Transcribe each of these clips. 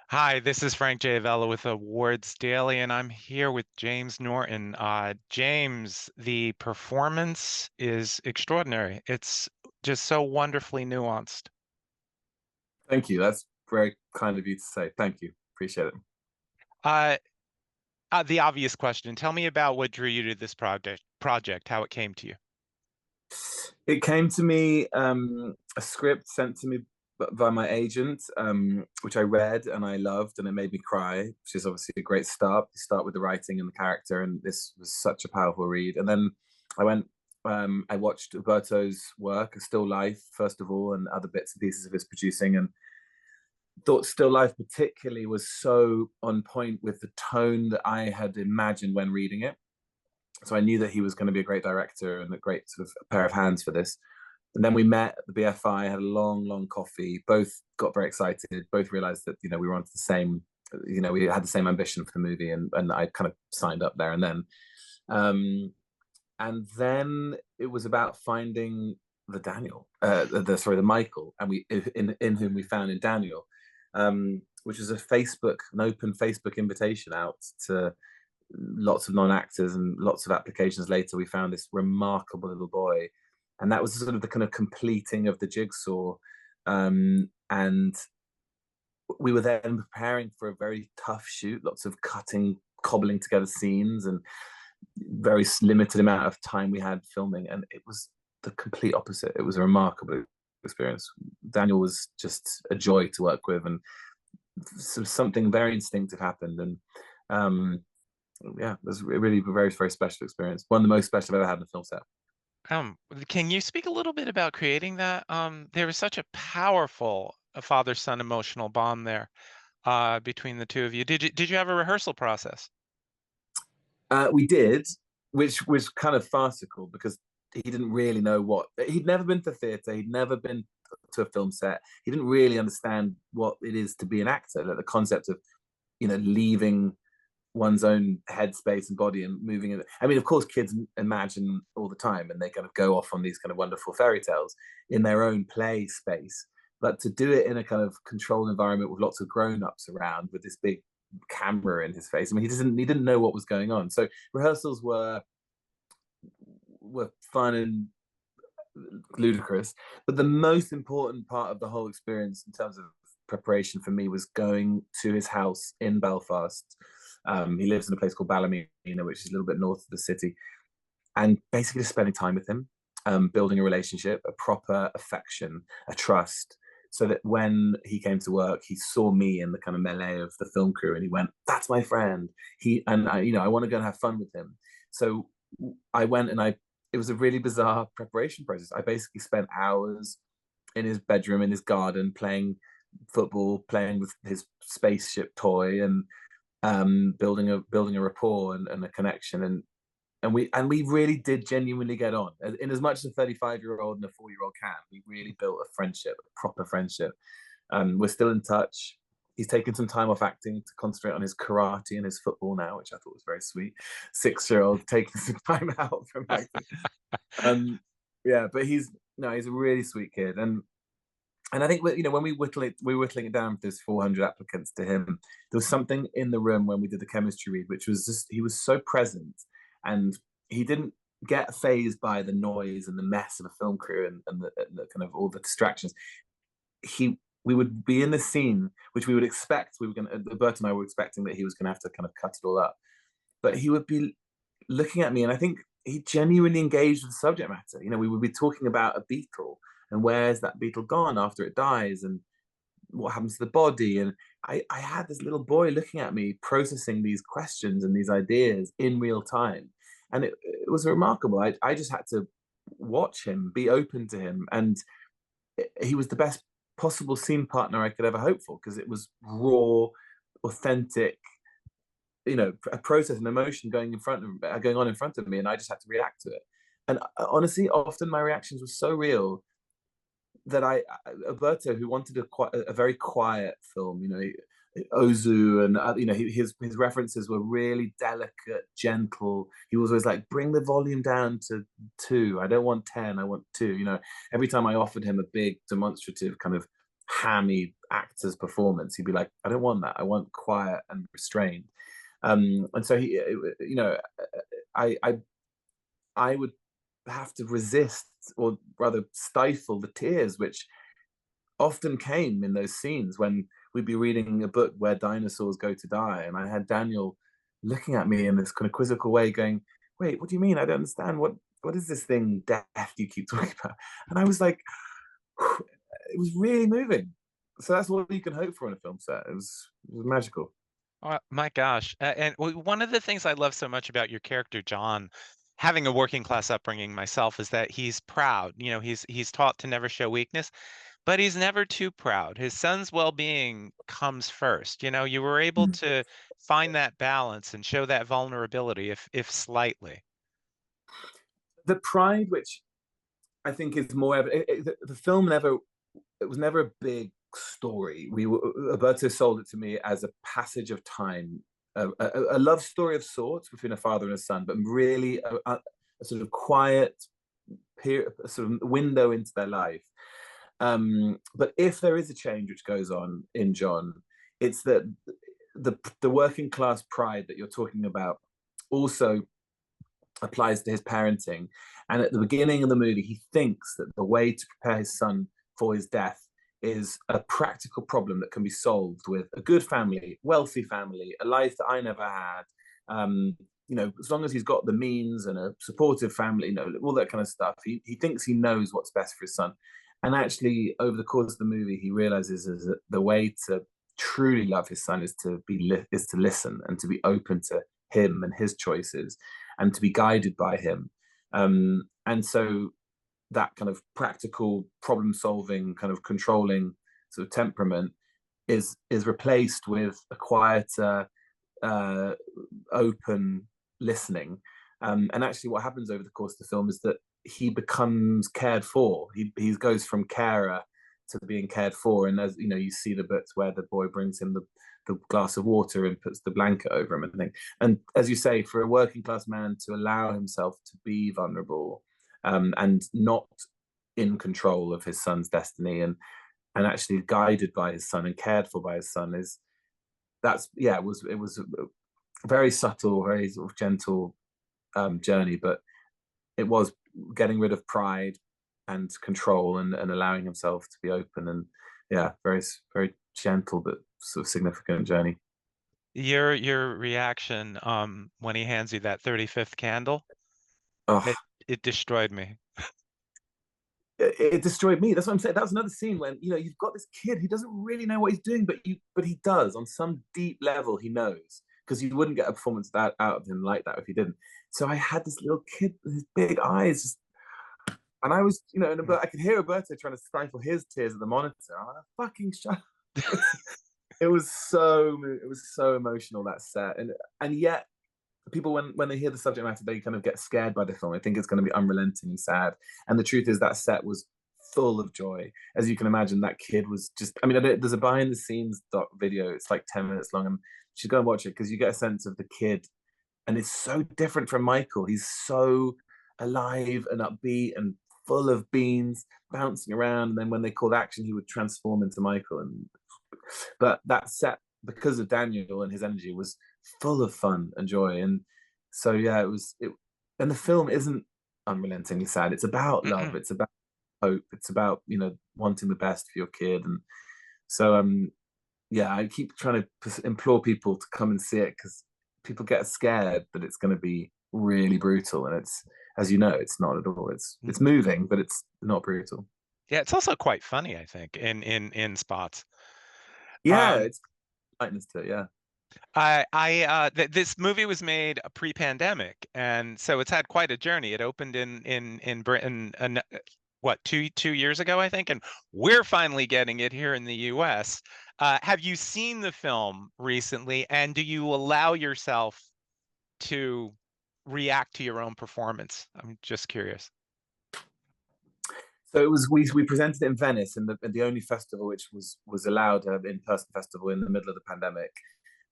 Hi, this is Frank J. Avella with Awards Daily, and I'm here with James Norton. James, the performance is extraordinary. It's just so wonderfully nuanced. Thank you. That's very kind of you to say. Thank you. Appreciate it. Uh, the obvious question, tell me about what drew you to this project, how it came to you. It came to me, a script sent to me by my agent, which I read and I loved, and it made me cry, which is obviously a great start. You start with the writing and the character, and this was such a powerful read. And then I went, I watched Uberto's work, A Still Life, first of all, and other bits and pieces of his producing, and thought Still Life particularly was so on point with the tone that I had imagined when reading it. So I knew that he was going to be a great director and a great sort of pair of hands for this. And then we met at the BFI, had a long, long coffee. Both got very excited. Both realized that we were onto the same. We had the same ambition for the movie, and I kind of signed up there and then. And then it was about finding the Daniel, the Michael, and we in whom we found in Daniel, which is an open Facebook invitation out to lots of non-actors, and lots of applications later we found this remarkable little boy, and that was sort of the kind of completing of the jigsaw. And we were then preparing for a very tough shoot, lots of cutting, cobbling together scenes, and very limited amount of time we had filming, and it was the complete opposite. It was a remarkable experience. Daniel was just a joy to work with, and something very instinctive happened, and yeah, it was really a very, very special experience. One of the most special I've ever had in a film set. Um, can you speak a little bit about creating that? There was such a powerful father-son emotional bond there between the two of you. Did you have a rehearsal process? We did, which was kind of farcical because he didn't really know he'd never been to theatre, he'd never been to a film set. He didn't really understand what it is to be an actor, like the concept of leaving one's own headspace and body and moving it. I mean, of course, kids imagine all the time, and they kind of go off on these kind of wonderful fairy tales in their own play space. But to do it in a kind of controlled environment with lots of grown-ups around, with this big camera in his face, I mean, he didn't know what was going on. So rehearsals were fun and ludicrous, but the most important part of the whole experience in terms of preparation for me was going to his house in Belfast. He lives in a place called Ballymena, which is a little bit north of the city, and basically just spending time with him, building a relationship, a proper affection, a trust, so that when he came to work, he saw me in the kind of melee of the film crew, and he went, "That's my friend." I want to go and have fun with him. So I went, and it was a really bizarre preparation process. I basically spent hours in his bedroom, in his garden, playing football, playing with his spaceship toy, and building a rapport and a connection, and we really did genuinely get on. In as much as a 35-year-old and a 4-year-old can, we really built a friendship, a proper friendship. We're still in touch. He's taken some time off acting to concentrate on his karate and his football now, which I thought was very sweet. 6-year-old taking some time out from acting. Yeah, but he's a really sweet kid, and I think when we were whittling it down, there's 400 applicants to him. There was something in the room when we did the chemistry read, which was just he was so present, and he didn't get phased by the noise and the mess of a film crew, and the kind of all the distractions. We would be in the scene, which we would expect Bert and I were expecting that he was going to have to kind of cut it all up, but he would be looking at me, and I think he genuinely engaged with the subject matter. We would be talking about a beetle, and where's that beetle gone after it dies, and what happens to the body. And I had this little boy looking at me, processing these questions and these ideas in real time. And it was remarkable. I just had to watch him, be open to him. And he was the best possible scene partner I could ever hope for, because it was raw, authentic, a process and emotion going on in front of me, and I just had to react to it. And honestly, often my reactions were so real that Alberto, who wanted a very quiet film, Ozu, and his references were really delicate, gentle. He was always like, bring the volume down to 2. I don't want 10, I want 2. Every time I offered him a big demonstrative kind of hammy actor's performance. He'd be like, I don't want that. I want quiet and restrained. And so he, you know, I, I, I would have to resist, or rather stifle, the tears which often came in those scenes when we'd be reading a book where dinosaurs go to die, and I had Daniel looking at me in this kind of quizzical way, going, "Wait, what do you mean? I don't understand. What is this thing, death, you keep talking about?" And I was like, it was really moving. So that's what you can hope for in a film set. It was magical. Oh, my gosh. And one of the things I love so much about your character, John, having a working class upbringing myself, is that he's proud. You know, he's taught to never show weakness, but he's never too proud. His son's well-being comes first. You know, you were able Mm. to find that balance and show that vulnerability, if slightly. The pride, which I think is more, the film never, it was never a big story. Alberto sold it to me as a passage of time, a love story of sorts between a father and a son, but really a sort of quiet period, a sort of window into their life. But if there is a change which goes on in John, it's that the working class pride that you're talking about also applies to his parenting. And at the beginning of the movie, he thinks that the way to prepare his son for his death is a practical problem that can be solved with a good family, wealthy family, a life that I never had. You know, as long as he's got the means and a supportive family, you know, all that kind of stuff. He thinks he knows what's best for his son. And actually, over the course of the movie, he realizes is that the way to truly love his son is to listen and to be open to him and his choices, and to be guided by him. And so that kind of practical problem solving, kind of controlling sort of temperament is replaced with a quieter, open listening. And actually, what happens over the course of the film is that he becomes cared for. He goes from carer to being cared for. And as you know, you see the bits where the boy brings him the glass of water and puts the blanket over him and thing. And as you say, for a working class man to allow himself to be vulnerable, and not in control of his son's destiny, and actually guided by his son and cared for by his son, it was a very subtle, very sort of gentle journey, but it was getting rid of pride and control, and allowing himself to be open, and yeah, very very gentle but sort of significant journey. Your reaction when he hands you that 35th candle, it Oh, it destroyed me. it destroyed me. That's what I'm saying. That was another scene when, you know, you've got this kid who doesn't really know what he's doing, but he does on some deep level. He knows, because you wouldn't get a performance out of him like that if he didn't. So I had this little kid with his big eyes, and I was, you know, I could hear Roberto trying to stifle his tears at the monitor. I'm like, fucking shut up. It was so emotional, that set, and yet people, when they hear the subject matter, they kind of get scared by the film. I think it's going to be unrelentingly sad, and the truth is that set was full of joy. As you can imagine, that kid was just, I mean, there's a behind the scenes video. It's like 10 minutes long, and you should go and watch it, because you get a sense of the kid, and it's so different from Michael. He's so alive and upbeat and full of beans, bouncing around, and then when they called action, he would transform into Michael. But that set, because of Daniel and his energy, was full of fun and joy. And so yeah, and the film isn't unrelentingly sad. It's about love, Mm-mm. it's about hope, it's about, you know, wanting the best for your kid. And so yeah, I keep trying to implore people to come and see it, because people get scared that it's going to be really brutal, and it's, as you know, it's not at all. It's moving, but it's not brutal. Yeah, it's also quite funny, I think, in spots. Yeah, Um, it's lightness to it. Yeah. this movie was made pre-pandemic, and so it's had quite a journey. It opened in Britain, what, two years ago, I think, and we're finally getting it here in the U.S. Have you seen the film recently, and do you allow yourself to react to your own performance? I'm just curious. So it was, we presented it in Venice, in the only festival which was allowed, in person festival in the middle of the pandemic,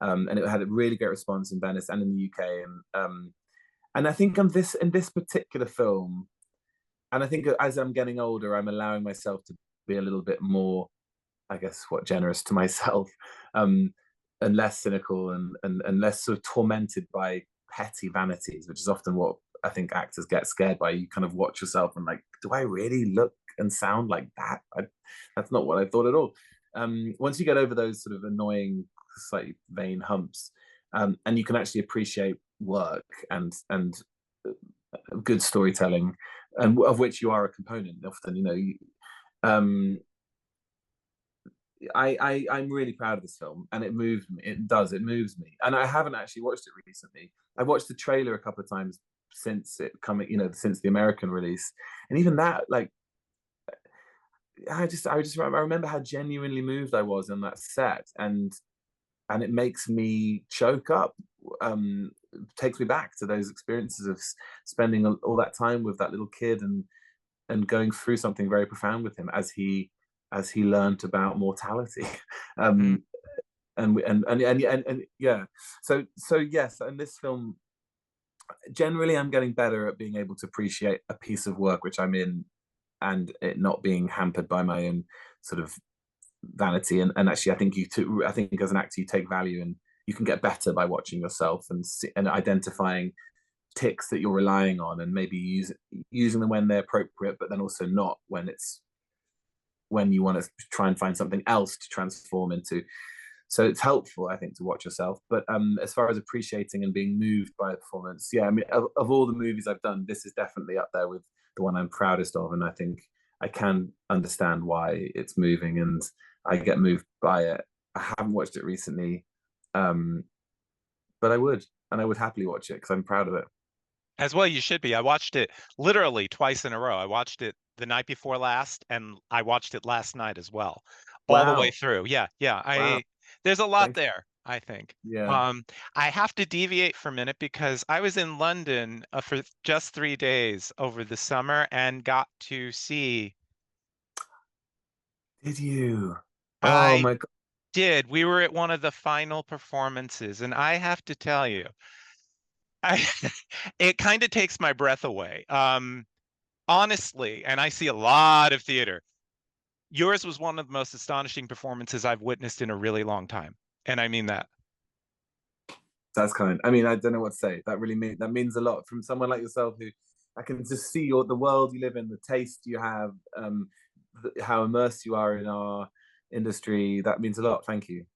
and it had a really great response in Venice and in the UK. And I think in this particular film, and I think as I'm getting older, I'm allowing myself to be a little bit more I guess what, generous to myself, um, and less cynical, and less sort of tormented by petty vanities, which is often what I think actors get scared by. You kind of watch yourself and like, do I really look and sound like that? That's not what I thought at all. Once you get over those sort of annoying, slightly vain humps, and you can actually appreciate work and good storytelling, and of which you are a component. Often, um, I'm really proud of this film, and it moved me. It moves me, and I haven't actually watched it recently. I watched the trailer a couple of times since it coming, since the American release, and even that, like, I remember how genuinely moved I was in that set, and it makes me choke up. Takes me back to those experiences of spending all that time with that little kid, and going through something very profound with him as he learned about mortality. Mm. um, and yeah, so yes, and this film, generally, I'm getting better at being able to appreciate a piece of work which I'm in, and it not being hampered by my own sort of vanity. And actually, I think as an actor, you take value, and you can get better by watching yourself and identifying ticks that you're relying on, and maybe using them when they're appropriate, but then also not when you want to try and find something else to transform into. So it's helpful, I think, to watch yourself. But as far as appreciating and being moved by a performance, yeah, I mean, of all the movies I've done, this is definitely up there with the one I'm proudest of, and I think I can understand why it's moving, and I get moved by it. I haven't watched it recently, but I would, and I would happily watch it because I'm proud of it. As well, you should be. I watched it literally twice in a row. I watched it the night before last, and I watched it last night as well, all the way Wow, through. Yeah, yeah. wow, There's a lot thanks. there, I think. Yeah. Um, I have to deviate for a minute because I was in London for just 3 days over the summer and got to see. Did you? Oh I my God. did. We were at one of the final performances, and I have to tell you, I it kind of takes my breath away. Honestly, and I see a lot of theater. Yours was one of the most astonishing performances I've witnessed in a really long time. And I mean that. That's kind. I mean, I don't know what to say. That means a lot from someone like yourself, who I can just see the world you live in, the taste you have, how immersed you are in our industry. That means a lot. Thank you.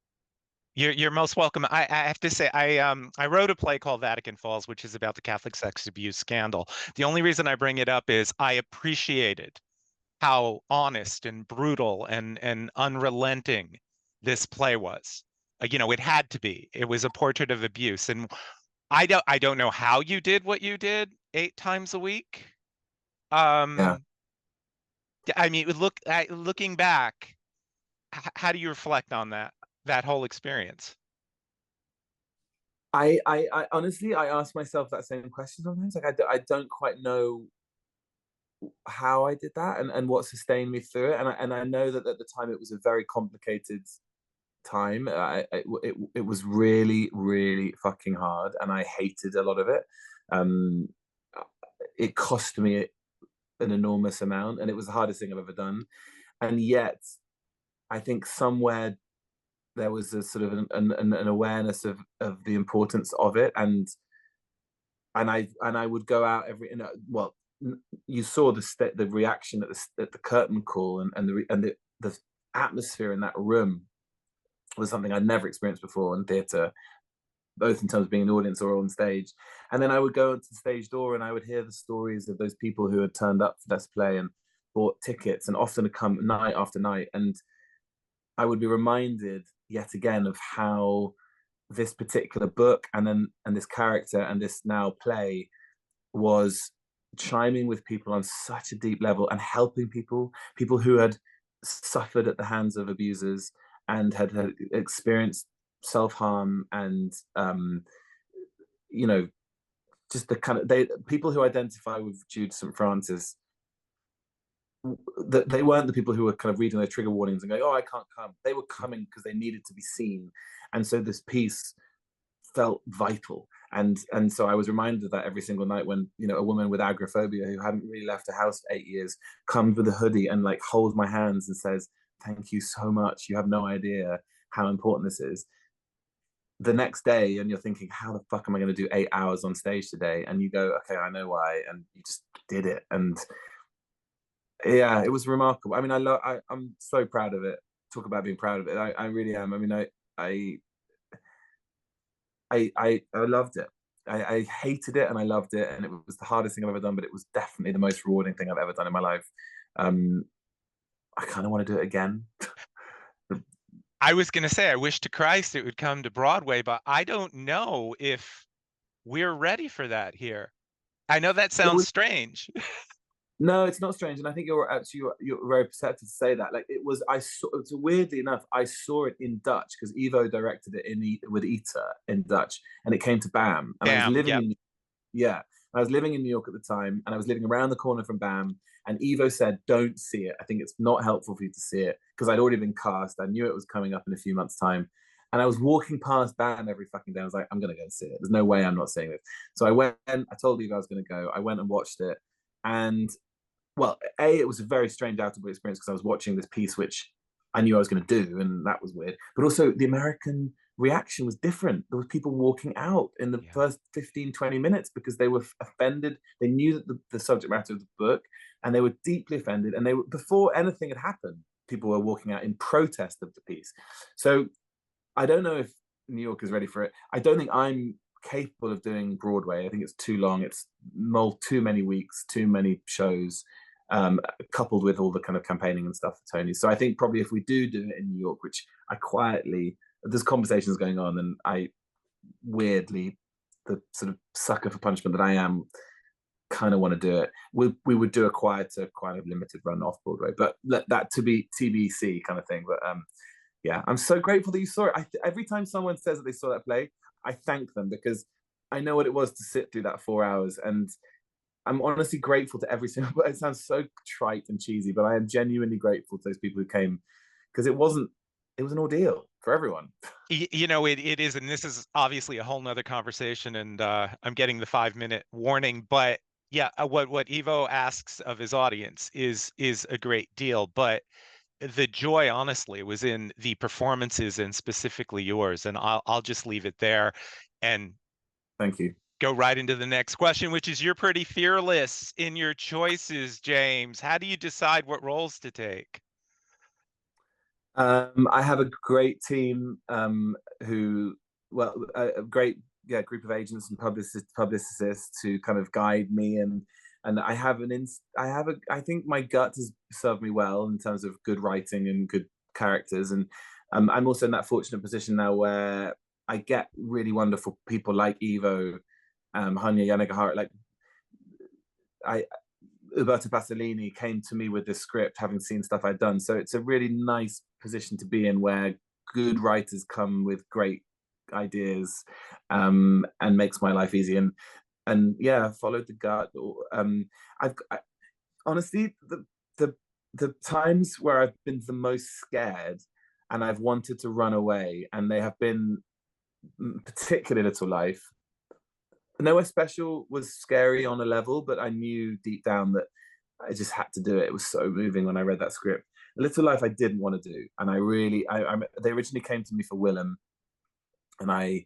You're most welcome. I have to say I wrote a play called Vatican Falls, which is about the Catholic sex abuse scandal. The only reason I bring it up is I appreciated how honest and brutal and unrelenting this play was. It had to be. It was a portrait of abuse, and I don't know how you did what you did 8 times a week. Yeah. Um, I mean, looking back, how do you reflect on that whole experience? I honestly, I ask myself that same question sometimes. Like, I don't quite know how I did that, and what sustained me through it. And I know that at the time it was a very complicated time. It was really, really fucking hard, and I hated a lot of it. Um, it cost me an enormous amount, and it was the hardest thing I've ever done. And yet, I think somewhere there was a sort of an awareness of the importance of it, and I would go out well, you saw the reaction at the curtain call, and the atmosphere in that room was something I'd never experienced before in theatre, both in terms of being an audience or on stage. And then I would go into the stage door, and I would hear the stories of those people who had turned up for this play and bought tickets, and often come night after night. And I would be reminded yet again of how this particular book, and this character, and this now play, was chiming with people on such a deep level, and helping people who had suffered at the hands of abusers, and had experienced self-harm, and you know just the kind of people who identify with Jude St. Francis, that they weren't the people who were kind of reading their trigger warnings and going, "Oh, I can't come." They were coming because they needed to be seen, and so this piece felt vital. And so I was reminded of that every single night when a woman with agoraphobia, who hadn't really left the house for 8 years, comes with a hoodie and like holds my hands and says, thank you so much. You have no idea how important this is. The next day, and you're thinking, how the fuck am I going to do 8 hours on stage today? And you go, okay, I know why. And you just did it. And yeah, it was remarkable. I mean, I'm so proud of it. Talk about being proud of it. I really am. I mean, I loved it. I hated it and I loved it, and it was the hardest thing I've ever done, but it was definitely the most rewarding thing I've ever done in my life. I kind of want to do it again. I was going to say, I wish to Christ it would come to Broadway, but I don't know if we're ready for that here. I know that sounds strange. No, it's not strange, and I think you're very perceptive to say that. Like it was, I saw. It's weirdly enough, I saw it in Dutch because Ivo directed it with Ita in Dutch, and it came to BAM, and I was living in I was living in New York at the time, and I was living around the corner from BAM, and Ivo said, "Don't see it. I think it's not helpful for you to see it," because I'd already been cast. I knew it was coming up in a few months' time, and I was walking past BAM every fucking day. I was like, "I'm gonna go and see it. There's no way I'm not seeing this." So I went. I told Ivo I was gonna go. I went and watched it, and well, it was a very strange out-of-body experience because I was watching this piece which I knew I was going to do, and that was weird. But also the American reaction was different. There was people walking out in the first 15, 20 minutes because they were offended. They knew that the subject matter of the book, and they were deeply offended. And they were, before anything had happened, people were walking out in protest of the piece. So I don't know if New York is ready for it. I don't think I'm capable of doing Broadway. I think it's too long. It's too many weeks, too many shows, coupled with all the kind of campaigning and stuff for Tony. So I think probably if we do it in New York, which I quietly, there's conversations going on, and I weirdly, the sort of sucker for punishment that I am, kind of want to do it. We would do a quieter, kind of limited run off Broadway, but let that to be TBC kind of thing. But yeah, I'm so grateful that you saw it. Every time someone says that they saw that play, I thank them because I know what it was to sit through that 4 hours, and I'm honestly grateful to every single. It sounds so trite and cheesy, but I am genuinely grateful to those people who came, because it was an ordeal for everyone. You know, it is, and this is obviously a whole nother conversation, and I'm getting the 5-minute warning, but yeah, what Ivo asks of his audience is a great deal, but the joy, honestly, was in the performances and specifically yours, and I'll just leave it there, and thank you. Go right into the next question, which is, you're pretty fearless in your choices, James. How do you decide what roles to take? I have a great team who, well, a great group of agents and publicists who kind of guide me, and I have I think my gut has served me well in terms of good writing and good characters, and I'm also in that fortunate position now where I get really wonderful people like Ivo, Hanya Yanagihara, like Uberto Pasolini came to me with this script, having seen stuff I'd done. So it's a really nice position to be in, where good writers come with great ideas, and makes my life easy. And yeah, followed the gut. Honestly, the times where I've been the most scared and I've wanted to run away, and they have been particularly Little Life. Nowhere Special was scary on a level, but I knew deep down that I just had to do it. It was so moving when I read that script. A Little Life I didn't want to do, and they originally came to me for Willem, and I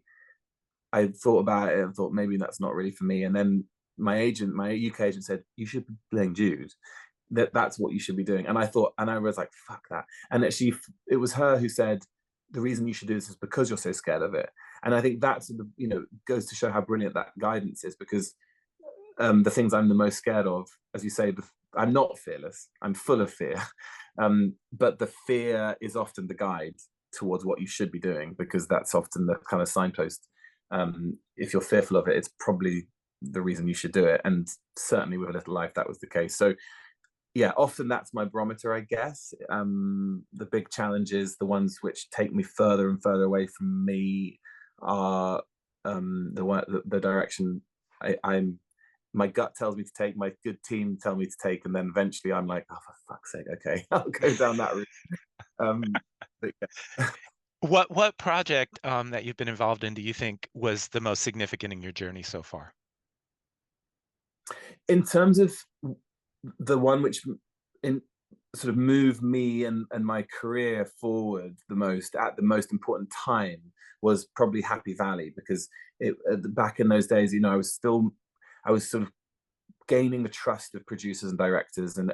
thought about it and thought maybe that's not really for me. And then my UK agent said, you should be playing Jude. That's what you should be doing. And I thought, and I was like, fuck that. And it was her who said, the reason you should do this is because you're so scared of it. And I think that's, goes to show how brilliant that guidance is, because the things I'm the most scared of, as you say, I'm not fearless. I'm full of fear. But the fear is often the guide towards what you should be doing, because that's often the kind of signpost. If you're fearful of it, it's probably the reason you should do it. And certainly with A Little Life, that was the case. So yeah, often that's my barometer, I guess. The big challenges, the ones which take me further and further away from me, are the direction my gut tells me to take, my good team tell me to take, and then eventually I'm like, oh, for fuck's sake, okay, I'll go down that route. Yeah. What project that you've been involved in do you think was the most significant in your journey so far? In terms of the one which sort of moved me and my career forward the most at the most important time was probably Happy Valley, because back in those days, I was sort of gaining the trust of producers and directors, and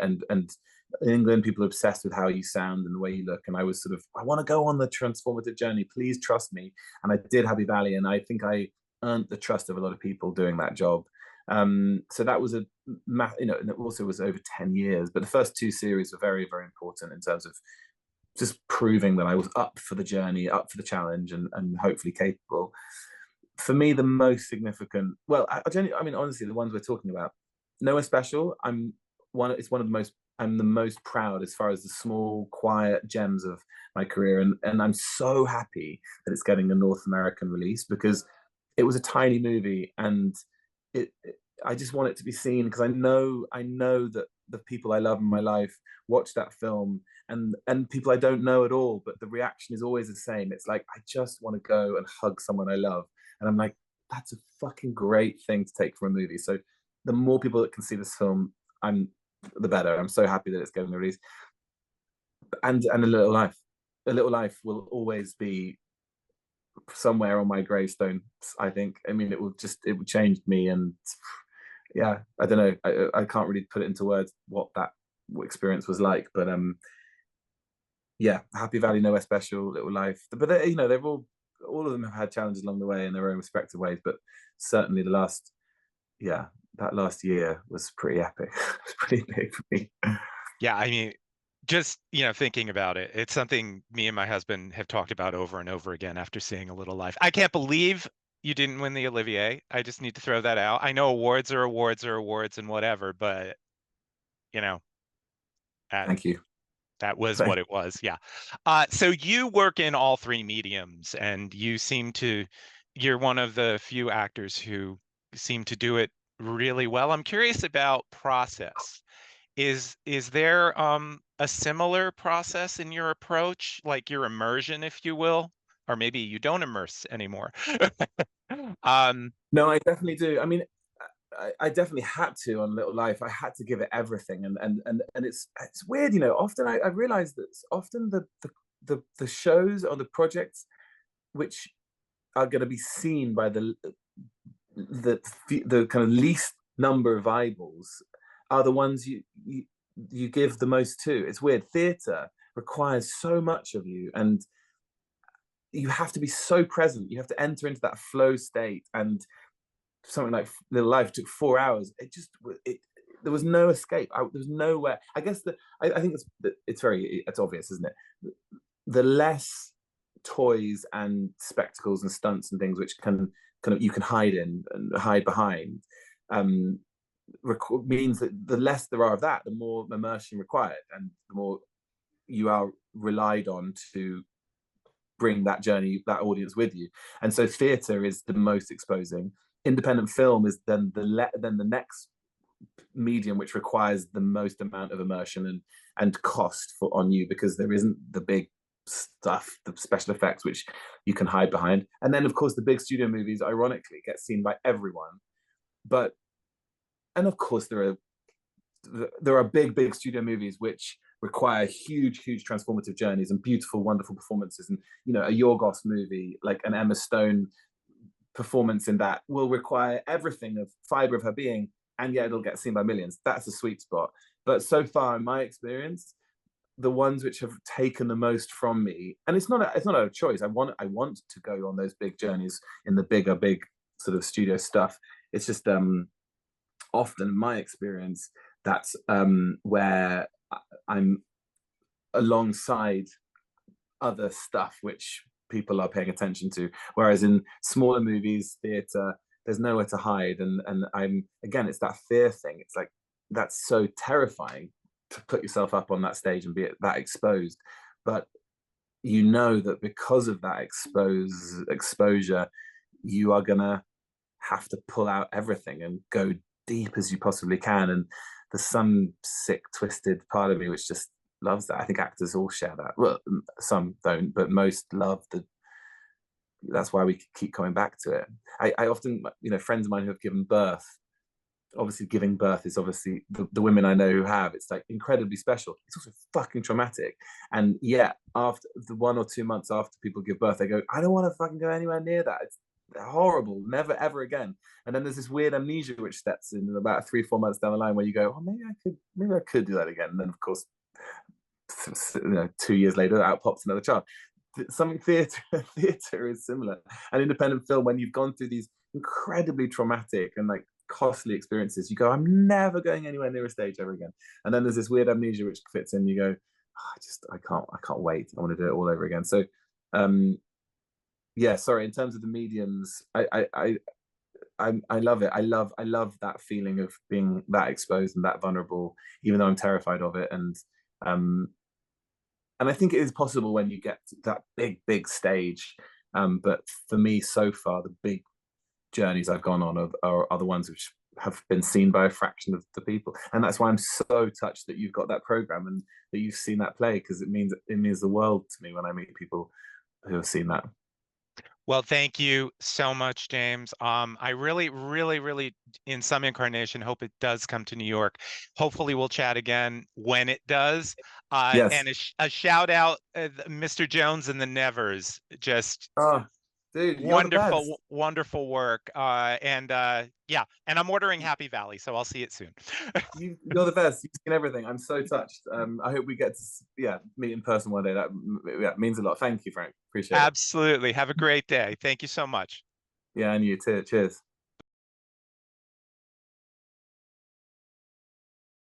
in England, people are obsessed with how you sound and the way you look. And I was sort of, I want to go on the transformative journey. Please trust me. And I did Happy Valley, and I think I earned the trust of a lot of people doing that job. So that was and it also was over 10 years. But the first two series were very, very important in terms of just proving that I was up for the journey, up for the challenge, and hopefully capable. For me, the most significant, well, I mean, honestly, the ones we're talking about, Nowhere Special, it's one of the most, I'm the most proud as far as the small, quiet gems of my career. And I'm so happy that it's getting a North American release, because it was a tiny movie, and I just want it to be seen, because I know that the people I love in my life watch that film, and people I don't know at all, but the reaction is always the same. It's like, I just want to go and hug someone I love. And I'm like, that's a fucking great thing to take from a movie. So the more people that can see this film, the better. I'm so happy that it's getting the release. And A Little Life. A Little Life will always be somewhere on my gravestone, I think. I mean, it would change me. And yeah, I don't know. I can't really put it into words what that experience was like. But yeah, Happy Valley, Nowhere Special, Little Life. But they've all of them have had challenges along the way in their own respective ways. But certainly that last year was pretty epic. It was pretty big for me. Yeah, I mean, just thinking about it, it's something me and my husband have talked about over and over again after seeing A Little Life. I can't believe you didn't win the Olivier. I just need to throw that out. I know awards are awards and whatever, but Thank you. that was what it was. Yeah. So you work in all three mediums, and you're one of the few actors who seem to do it really well. I'm curious about process. Is there a similar process in your approach, like your immersion, if you will, or maybe you don't immerse anymore? No, I definitely do. I mean, I definitely had to on Little Life. I had to give it everything, and it's weird, Often I realize that often the shows or the projects which are going to be seen by the kind of least number of eyeballs are the ones you give the most to. It's weird. Theatre requires so much of you, and you have to be so present. You have to enter into that flow state, and something like Little Life took 4 hours. There was no escape. There was nowhere. I guess I think it's obvious, isn't it? The less toys and spectacles and stunts and things which you can hide in and hide behind, means that the less there are of that, the more immersion required, and the more you are relied on to bring that journey, that audience with you. And so theatre is the most exposing. Independent film is then the next medium which requires the most amount of immersion and cost on you, because there isn't the big stuff, the special effects which you can hide behind. And then of course the big studio movies ironically get seen by everyone. And of course there are big studio movies which require huge transformative journeys and beautiful, wonderful performances. And a Yorgos movie, like an Emma Stone performance in that, will require everything of fiber of her being, and yet it'll get seen by millions. That's a sweet spot. But so far in my experience, the ones which have taken the most from me, and it's not a choice. I want to go on those big journeys in the big sort of studio stuff. It's just often in my experience that's where I'm alongside other stuff which people are paying attention to. Whereas in smaller movies, theatre, there's nowhere to hide. And again, it's that fear thing. It's like, that's so terrifying to put yourself up on that stage and be that exposed. But that because of that exposure, you are gonna have to pull out everything and go deep as you possibly can. And there's some sick, twisted part of me which just loves that. I think actors all share that. Well, some don't, but most love that's why we keep coming back to it. I often, friends of mine who have given birth obviously giving birth is obviously the women I know who have, it's like incredibly special. It's also fucking traumatic. And yeah, after the 1 or 2 months after people give birth, they go, I don't want to fucking go anywhere near that. It's horrible, never ever again. And then there's this weird amnesia which steps in about 3 4 months down the line where you go, oh, maybe I could do that again. And then of course, 2 years later, out pops another child. Something theater is similar. An independent film, when you've gone through these incredibly traumatic and like costly experiences, you go, I'm never going anywhere near a stage ever again. And then there's this weird amnesia which fits in. You go, oh, I can't wait. I want to do it all over again. So, yeah. Sorry. In terms of the mediums, I love it. I love that feeling of being that exposed and that vulnerable, even though I'm terrified of it. Um, and I think it is possible when you get to that big stage. But for me, so far, the big journeys I've gone on are the ones which have been seen by a fraction of the people, and that's why I'm so touched that you've got that program and that you've seen that play, because it means the world to me when I meet people who have seen that. Well, thank you so much, James. I really, really, really, in some incarnation, hope it does come to New York. Hopefully, we'll chat again when it does. Yes. And a shout out, Mr. Jones and the Nevers. Just Oh, dude, you're the best. wonderful, wonderful work. Yeah, and I'm ordering Happy Valley, so I'll see it soon. You're the best. You've seen everything. I'm so touched. I hope we get to meet in person one day. That means a lot. Thank you, Frank. Appreciate it. Absolutely. Have a great day. Thank you so much. Yeah, and you too. Cheers.